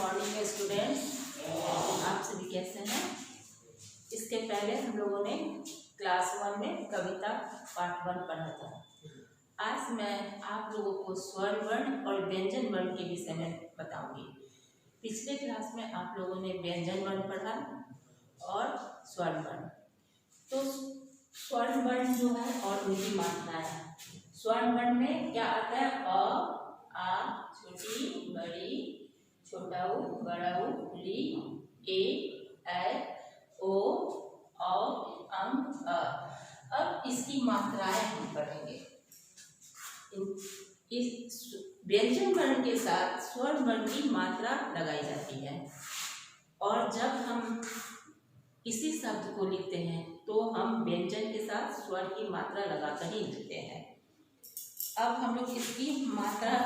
Morning students, आप सभी कैसे हैं। इसके पहले हम लोगों ने क्लास 1 में कविता पार्ट 1 पढ़ा था। आज मैं आप लोगों को स्वर वर्ण और व्यंजन वर्ण के विषय में बताऊंगी। पिछले क्लास में आप लोगों ने व्यंजन वर्ण पढ़ा और स्वर वर्ण। तो स्वर वर्ण जो है और उनकी मात्राएं। स्वर वर्ण में क्या आता है? अ, आ, छोटी, बड़ी, छोटा उ, बड़ा उ, ली, ए, ओ, अ। अब इसकी मात्राएं हम पढ़ेंगे। इस व्यंजन वर्ण के साथ स्वर वर्ण की मात्रा लगाई जाती है और जब हम किसी शब्द को लिखते हैं तो हम व्यंजन के साथ स्वर की मात्रा लगाकर ही लिखते हैं। अब हम लोग इसकी मात्रा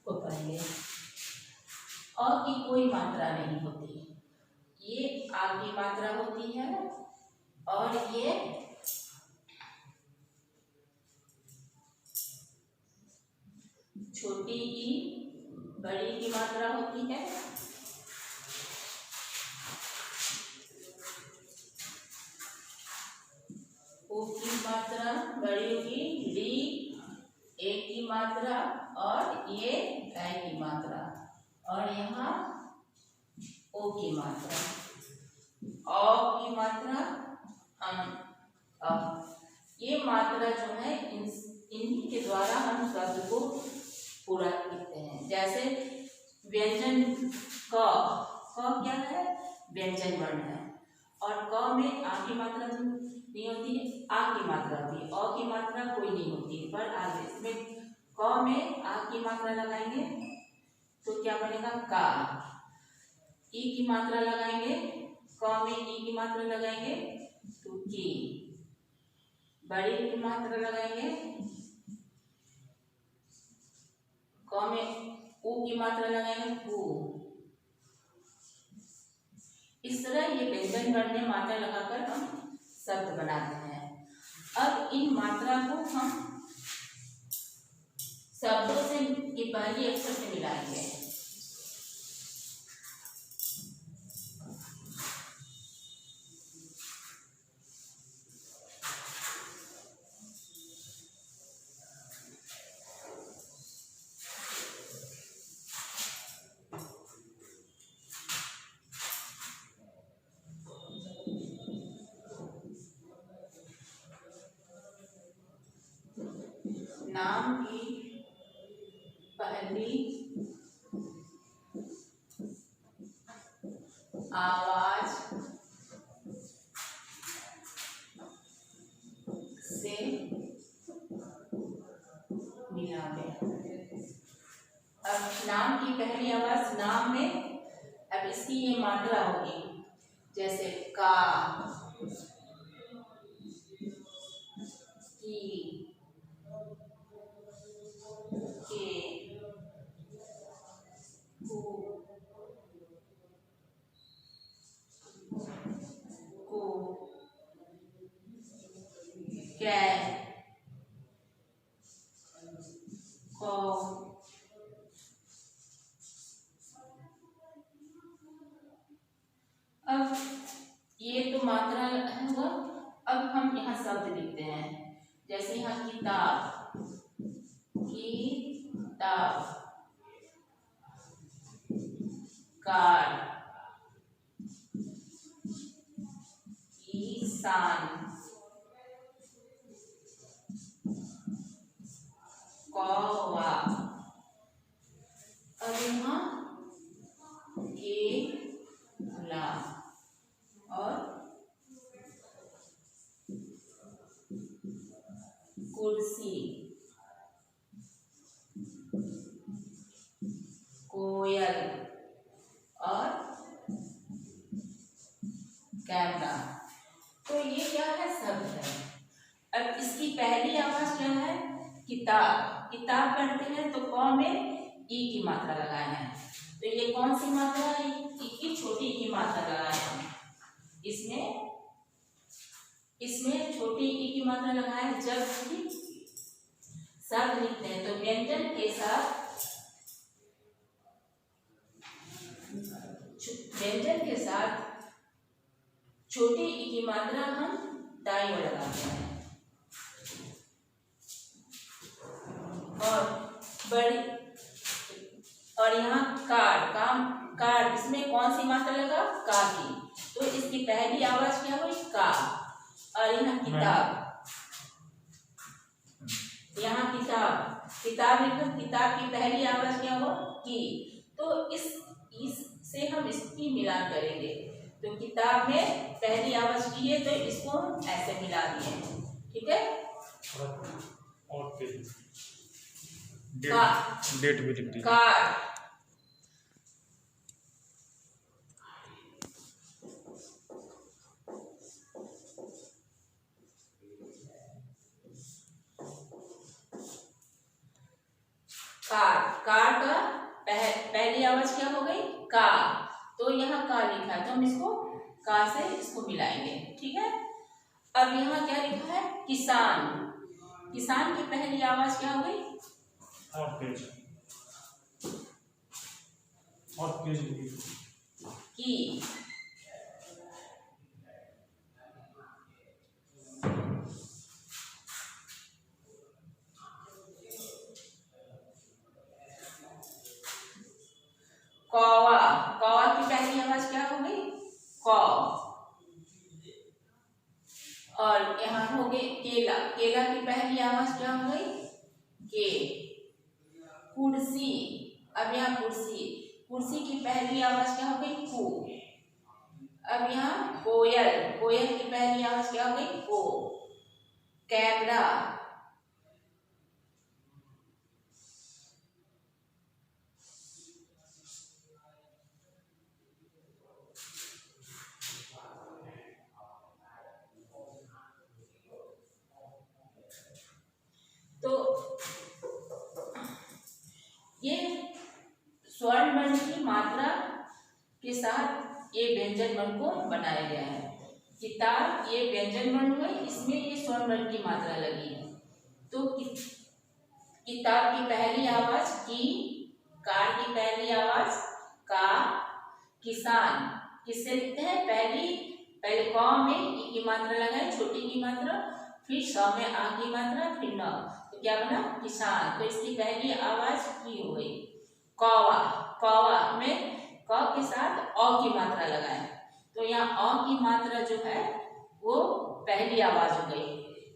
को पढ़ेंगे। अ की कोई मात्रा नहीं होती, ये आ की मात्रा होती है और ये छोटी ई, बड़ी की मात्रा होती है। ओ की मात्रा, बड़ी की, ली, ए की मात्रा और ये ऐ की मात्रा और यहाँ ओ की मात्रा, औ की मात्रा, ये मात्रा जो है इन्हीं के द्वारा हम शब्द को पूरा लिखते हैं। जैसे व्यंजन क क्या है? व्यंजन वर्ण है और क में आ की मात्रा नहीं होती है, आ की मात्रा होती है, अ की मात्रा कोई नहीं होती है। पर आगे इसमें क में आ की मात्रा लगाएंगे तो क्या बनेगा? का। ई की मात्रा लगाएंगे, क में ई की मात्रा लगाएंगे तो की। बड़ी की मात्रा लगाएंगे, क में ऊ की मात्रा लगाएंगे कु। इस तरह ये व्यंजन वर्ण में मात्रा लगाकर हम शब्द बनाते हैं। अब इन मात्रा को हम शब्दों से के पहले अक्षर से मिलाएंगे। नाम की पहली आवाज से मिलावे। अब नाम की पहली आवाज नाम में, अब इसकी ये मात्रा होगी जैसे का, की, के, कु, कै, कौ। अब ये तो मात्रा हुआ। अब हम यहाँ शब्द लिखते हैं। जैसे यहाँ किताब, किताब, कार्ड, ईशान, कौवा। अब यहाँ केला और कुर्सी, कोयल और कैमरा। तो ये क्या है? शब्द है। अब इसकी पहली आवाज क्या है? किताब। किताब पढ़ते हैं तो क में ई की मात्रा लगाए हैं, तो ये कौन सी मात्रा है? ई की छोटी की मात्रा लगाए हैं। इसमें छोटी ई की मात्रा लगाए। जब भी शब्द लिखते हैं तो व्यंजन के साथ छोटे ई की मात्रा हम दाईं ओर लगाते हैं और बड़ी, और यहाँ कार इसमें कौन सी मात्रा लगा, का की, तो इसकी पहली आवाज क्या हुई, का। और यहाँ यहाँ किताब लिखा, किताब की पहली आवाज क्या हो, की। तो इससे हम इसकी मिलान करेंगे। तो किताब में पहली आवाज की है तो इसको हम ऐसे मिला दिए, ठीक है। और डेट भी लिख दी। कार, कार का पहली आवाज क्या हो गई, का। तो यहाँ का लिखा है तो हम इसको का से इसको मिलाएंगे, ठीक है। अब यहाँ क्या लिखा है, किसान। किसान की पहली आवाज क्या हो गई, की। कौवा, कौवा की पहली आवाज क्या हो गई, कौ। और यहाँ हो गई केला, केला की पहली आवाज क्या हो गई, के। कुर्सी, अब यहाँ कुर्सी की पहली आवाज क्या हो गई, कु। अब यहाँ कोयल, कोयल की पहली आवाज क्या हो गई, को। कैमरा, तो ये स्वर्ण वर्ण की मात्रा के साथ ये व्यंजन वर्ण को बनाया गया है। किताब ये व्यंजन वर्ण हुए, इसमें ये स्वर्ण वर्ण की मात्रा लगी है। तो किताब की पहली आवाज की, कार की पहली आवाज का। किसान किससे लिखते हैं, पहले क में ई की मात्रा लगाए, छोटी की मात्रा, फिर स में आ की मात्रा, फिर न, तो क्या बना, किसान। तो इसकी पहली आवाज की हो गई। कौवा, कौवा में क के साथ अ की मात्रा लगाए, तो यहाँ अ की मात्रा जो है वो पहली आवाज हो गई।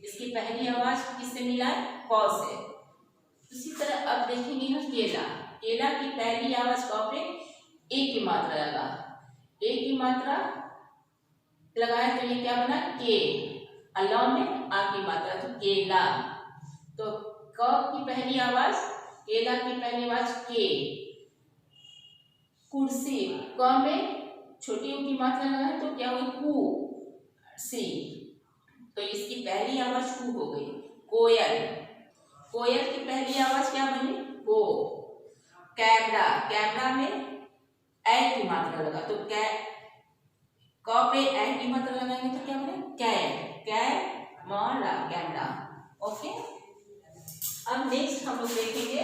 इसकी पहली आवाज किससे मिलाए, क से। उसी तरह अब देखेंगे यहाँ केला, केला की पहली आवाज क पे ए की मात्रा लगा, ए की मात्रा लगाए तो ये क्या बना, के। अल्लाह में आ की मात्रा, तो केला। तो क की पहली आवाज, केला की पहली आवाज के। कुर्सी, क में छोटी की मात्रा लगाए तो क्या हुई, कु, सी। तो इसकी पहली आवाज कु हो गई। कोयल, कोयल की पहली आवाज क्या बनी, को। कैमरा, कैमरा में ए की मात्रा लगा, तो क पे ए की मात्रा लगाएंगे तो क्या बने, कैमरा, कैमरा। ओके, अब नेक्स्ट हम लोग देखेंगे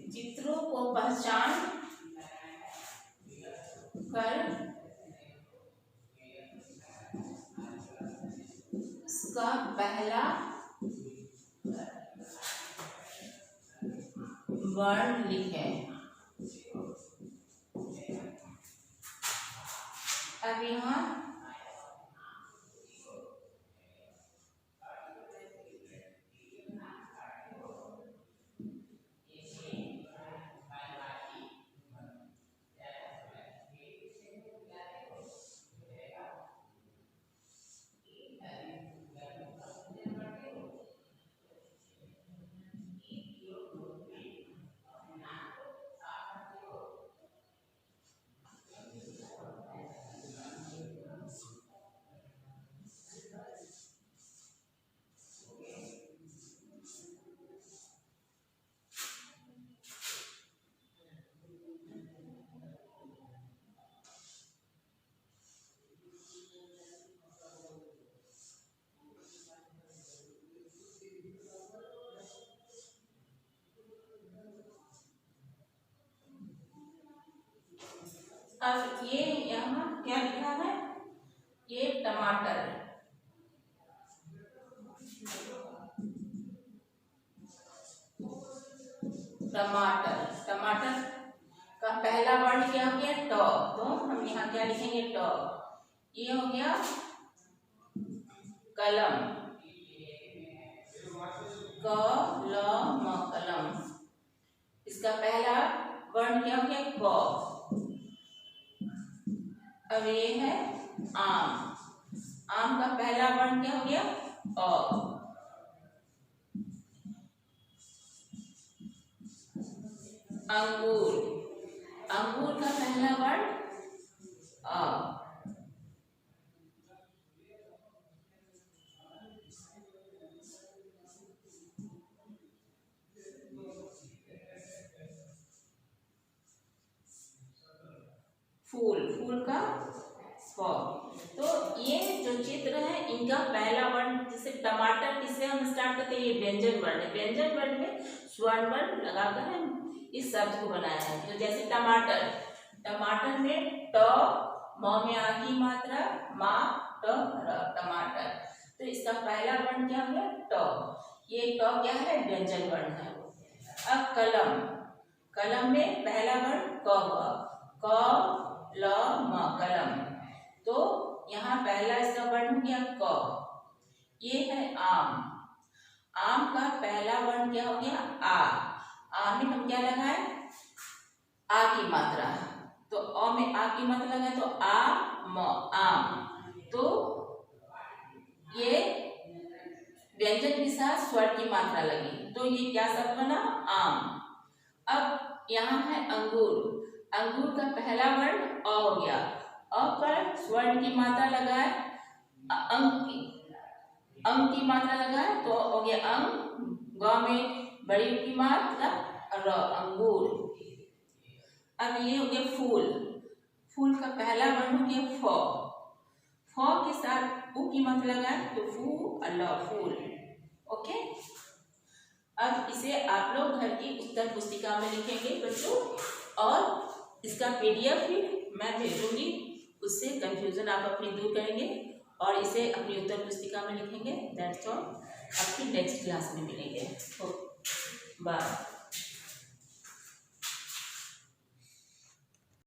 चित्रों को पहचान कर उसका पहला वर्ण लिखें। अब यहाँ अब ये यहाँ क्या लिखा है, ये टमाटर है। टमाटर, टमाटर का पहला वर्ण क्या हो गया, ट। तो हम यहाँ क्या लिखेंगे, ट। ये हो गया कलम, कलम, कलम। इसका पहला वर्ण क्या हो गया, क। अब ये है आम, आम का पहला वर्ण क्या हो गया, अ। अंगूर, अंगूर का पहला वर्ण अ। फूल, फूल का फ। तो ये जो चित्र है इनका पहला वर्ण, जैसे टमाटर किससे हम स्टार्ट करते हैं, ये व्यंजन वर्ण है। व्यंजन वर्ण में स्वर्ण वर्ण लगाकर हम इस शब्द को बनाया है। तो जैसे टमाटर, टमाटर में ट, म में आ की मात्रा, मा, ट, र, टमाटर। तो इसका पहला वर्ण क्या हो गया, ट। ये ट क्या है, व्यंजन वर्ण है। अब कलम, कलम में पहला वर्ण क हुआ, क, ल, म, कलम। तो यहाँ पहला इसका वर्ण हो गया क। ये है आम, आम का पहला वर्ण क्या हो गया, आ। आ में हम क्या लगाए, आ की मात्रा। तो अ में आ की मात्रा लगाए तो आ, म, आम। तो ये व्यंजन के साथ स्वर की मात्रा लगी, तो ये क्या शब्द बना, आम। अब यहाँ है अंगूर, अंगूर का पहला वर्ण अ हो गया। अ पर स्वर्ण की मात्रा लगाए, अंग की मात्रा लगाए तो हो गया अंग। ग में बड़ी की मात्रा र, अंगूर। अब ये हो गया फूल, फूल का पहला वर्ण हो गया फ। फ के साथ उ की मात्रा लगाए तो फू, ल, फूल। ओके। अब इसे आप लोग घर की उत्तर पुस्तिका में लिखेंगे बच्चों, और इसका PDF भी मैं भेजूंगी, उससे कंफ्यूजन आप अपनी दूर करेंगे और इसे अपनी उत्तर पुस्तिका में लिखेंगे। That's all. अब फिर नेक्स्ट क्लास में मिलेंगे। बाय।